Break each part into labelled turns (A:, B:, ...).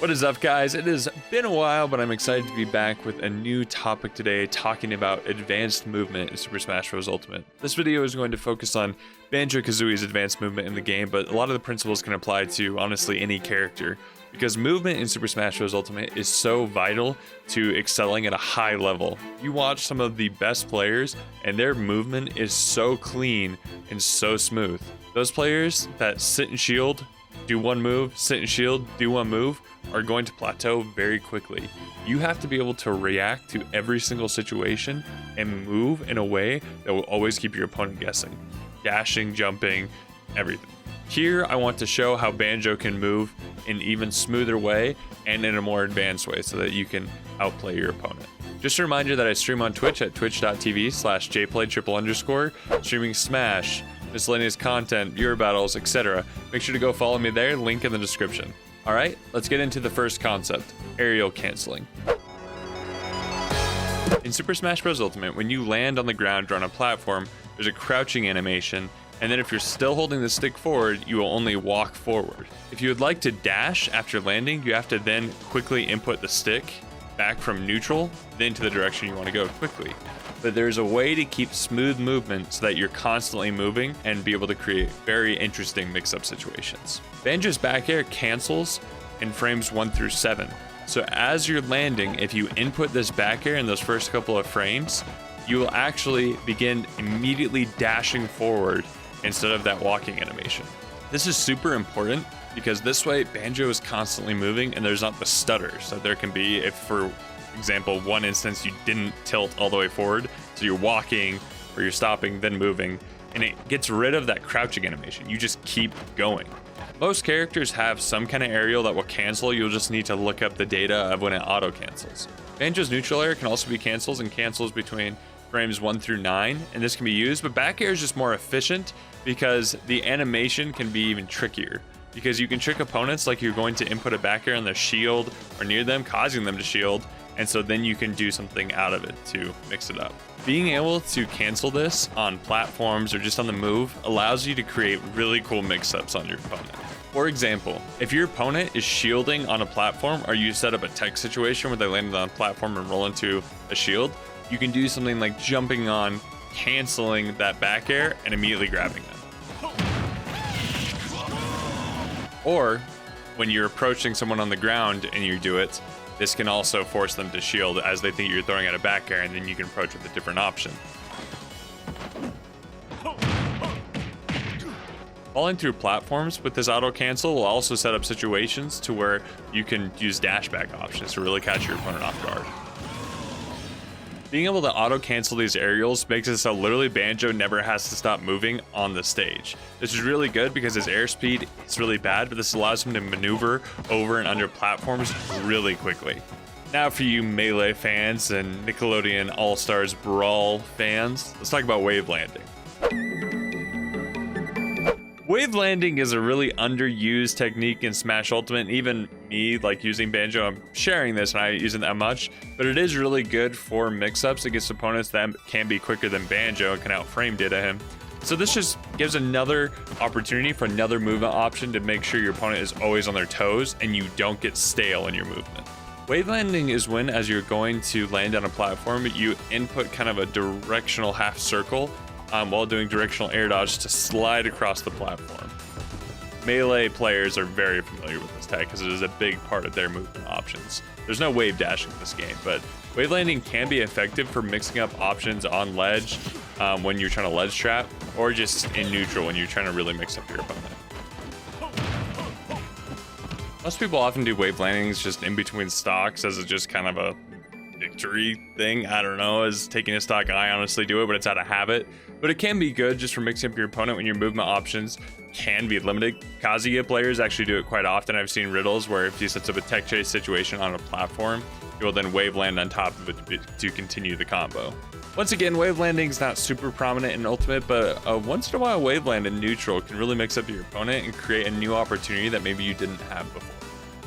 A: What is up, guys? It has been a while, but I'm excited to be back with a new topic today, talking about advanced movement in Super Smash Bros. Ultimate. This video is going to focus on Banjo Kazooie's advanced movement in the game, but a lot of the principles can apply to, honestly, any character, because movement in Super Smash Bros. Ultimate is so vital to excelling at a high level. You watch some of the best players, and their movement is so clean and so smooth. Those players that sit and shield, do one move, sit and shield, do one move, are going to plateau very quickly. You have to be able to react to every single situation and move in a way that will always keep your opponent guessing. Dashing, jumping, everything. Here, I want to show how Banjo can move in an even smoother way and in a more advanced way so that you can outplay your opponent. Just a reminder that I stream on Twitch at twitch.tv/jplaytriple_, streaming Smash, miscellaneous content, viewer battles, etc. Make sure to go follow me there, link in the description. Alright, let's get into the first concept, aerial canceling. In Super Smash Bros. Ultimate, when you land on the ground or on a platform, there's a crouching animation, and then if you're still holding the stick forward, you will only walk forward. If you would like to dash after landing, you have to then quickly input the stick back from neutral, then to the direction you want to go quickly. But there's a way to keep smooth movement so that you're constantly moving and be able to create very interesting mix-up situations. Banjo's back air cancels in frames 1 through 7. So as you're landing, if you input this back air in those first couple of frames, you will actually begin immediately dashing forward instead of that walking animation. This is super important because this way Banjo is constantly moving and there's not the stutters that there can be if, for example, one instance you didn't tilt all the way forward, so you're walking or you're stopping then moving, and it gets rid of that crouching animation. You just keep going. Most characters have some kind of aerial that will cancel. You'll just need to look up the data of when it auto cancels. Banjo's neutral air can also be cancels and cancels between frames 1 through 9, and this can be used, but back air is just more efficient because the animation can be even trickier, because you can trick opponents like you're going to input a back air on their shield or near them, causing them to shield, and so then you can do something out of it to mix it up. Being able to cancel this on platforms or just on the move allows you to create really cool mix-ups on your opponent. For example, if your opponent is shielding on a platform, or you set up a tech situation where they landed on a platform and roll into a shield, you can do something like jumping on, canceling that back air, and immediately grabbing them. Or when you're approaching someone on the ground and you do it, this can also force them to shield as they think you're throwing out a back air, and then you can approach with a different option. Falling through platforms with this auto cancel will also set up situations to where you can use dash back options to really catch your opponent off guard. Being able to auto cancel these aerials makes it so literally Banjo never has to stop moving on the stage. This is really good because his airspeed is really bad, but this allows him to maneuver over and under platforms really quickly. Now for you Melee fans and Nickelodeon All-Stars Brawl fans, let's talk about wave landing. Wave landing is a really underused technique in Smash Ultimate. Even me, like using Banjo, I'm sharing this and I use it that much, but it is really good for mix-ups against opponents that can be quicker than Banjo and can outframe data him. So this just gives another opportunity for another movement option to make sure your opponent is always on their toes and you don't get stale in your movement. Wave landing is when, as you're going to land on a platform, you input kind of a directional half circle while doing directional air dodge to slide across the platform. Melee players are very familiar with this tech because it is a big part of their movement options. There's no wave dashing in this game, but wave landing can be effective for mixing up options on ledge when you're trying to ledge trap, or just in neutral when you're trying to really mix up your opponent. Most people often do wave landings just in between stocks as just kind of a victory thing. I don't know, as taking a stock, I honestly do it, but it's out of habit. But it can be good just for mixing up your opponent when your movement options can be limited. Kazooie players actually do it quite often. I've seen riddles where if he sets up a tech chase situation on a platform, he will then wave land on top of it to continue the combo. Once again, wave landing is not super prominent in Ultimate, but once in a while wave land in neutral can really mix up your opponent and create a new opportunity that maybe you didn't have before.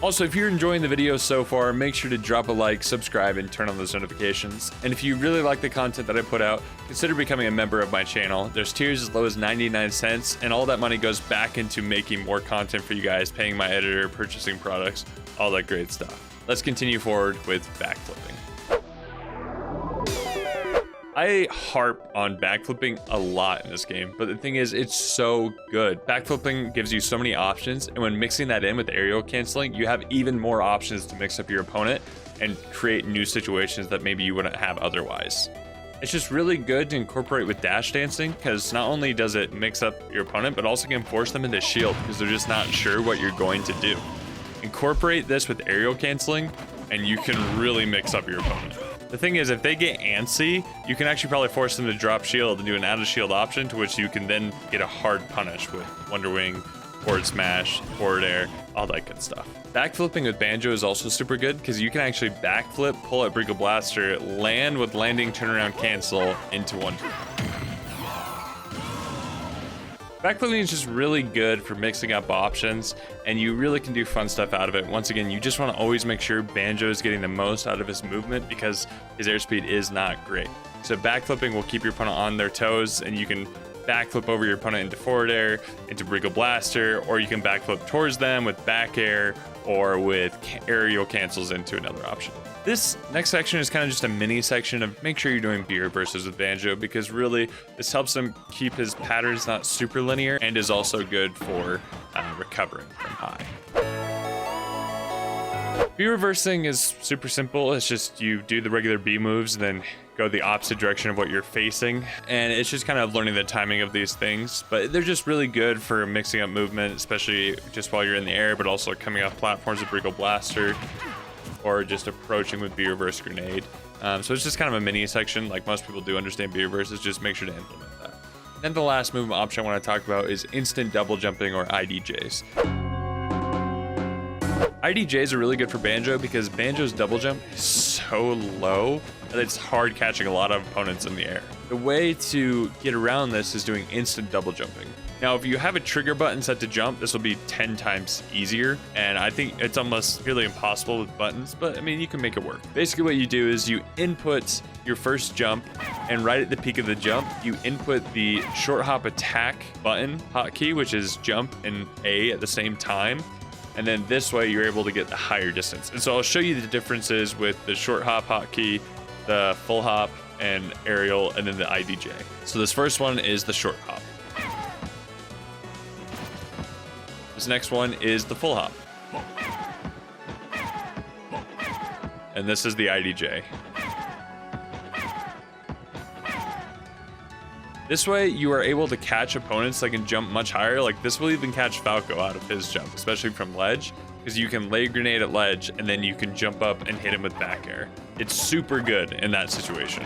A: Also, if you're enjoying the video so far, make sure to drop a like, subscribe, and turn on those notifications. And if you really like the content that I put out, consider becoming a member of my channel. There's tiers as low as 99 cents, and all that money goes back into making more content for you guys, paying my editor, purchasing products, all that great stuff. Let's continue forward with backflipping. I harp on backflipping a lot in this game, but the thing is, it's so good. Backflipping gives you so many options, and when mixing that in with aerial canceling, you have even more options to mix up your opponent and create new situations that maybe you wouldn't have otherwise. It's just really good to incorporate with dash dancing, because not only does it mix up your opponent, but also can force them into shield because they're just not sure what you're going to do. Incorporate this with aerial canceling, and you can really mix up your opponent. The thing is, if they get antsy, you can actually probably force them to drop shield and do an out of shield option, to which you can then get a hard punish with Wonder Wing, forward smash, forward air, all that good stuff. Backflipping with Banjo is also super good because you can actually backflip, pull out Bringle Blaster, land with landing, turnaround, cancel into one turn. Backflipping is just really good for mixing up options, and you really can do fun stuff out of it. Once again, you just want to always make sure Banjo is getting the most out of his movement because his airspeed is not great. So backflipping will keep your opponent on their toes, and you can backflip over your opponent into forward air, into Bringle Blaster, or you can backflip towards them with back air or with aerial cancels into another option. This next section is kind of just a mini section of make sure you're doing B reverses with Banjo, because really this helps him keep his patterns not super linear and is also good for recovering from high. B reversing is super simple. It's just you do the regular B moves and then go the opposite direction of what you're facing, and it's just kind of learning the timing of these things, but they're just really good for mixing up movement, especially just while you're in the air, but also coming off platforms with Bringle Blaster or just approaching with B reverse grenade. So it's just kind of a mini section. Like most people do understand B reverses, just make sure to implement that. Then the last movement option I want to talk about is instant double jumping, or IDJs. IDJs are really good for Banjo because Banjo's double jump is so low that it's hard catching a lot of opponents in the air. The way to get around this is doing instant double jumping. Now, if you have a trigger button set to jump, this will be 10 times easier, and I think it's almost really impossible with buttons, but I mean, you can make it work. Basically what you do is you input your first jump, and right at the peak of the jump, you input the short hop attack button hotkey, which is jump and A at the same time. And then this way you're able to get the higher distance. And so I'll show you the differences with the short hop hotkey, the full hop, and aerial, and then the IDJ. So this first one is the short hop. This next one is the full hop. And this is the IDJ. This way, you are able to catch opponents that can jump much higher. Like this will even catch Falco out of his jump, especially from ledge, because you can lay grenade at ledge and then you can jump up and hit him with back air. It's super good in that situation.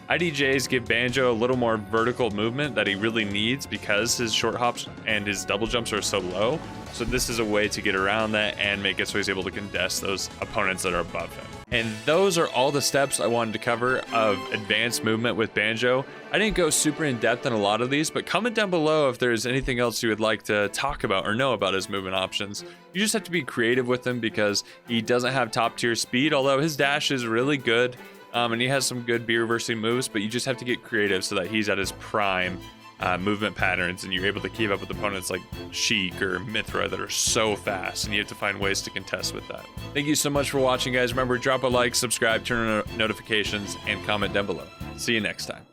A: IDJs give Banjo a little more vertical movement that he really needs because his short hops and his double jumps are so low. So this is a way to get around that and make it so he's able to contest those opponents that are above him. And those are all the steps I wanted to cover of advanced movement with Banjo. I didn't go super in depth on a lot of these, but comment down below if there's anything else you would like to talk about or know about his movement options. You just have to be creative with him because he doesn't have top tier speed, although his dash is really good. And he has some good B reversing moves, but you just have to get creative so that he's at his prime movement patterns, and you're able to keep up with opponents like Sheik or Mithra that are so fast, and you have to find ways to contest with that. Thank you so much for watching, guys. Remember, drop a like, subscribe, turn on notifications, and comment down below. See you next time.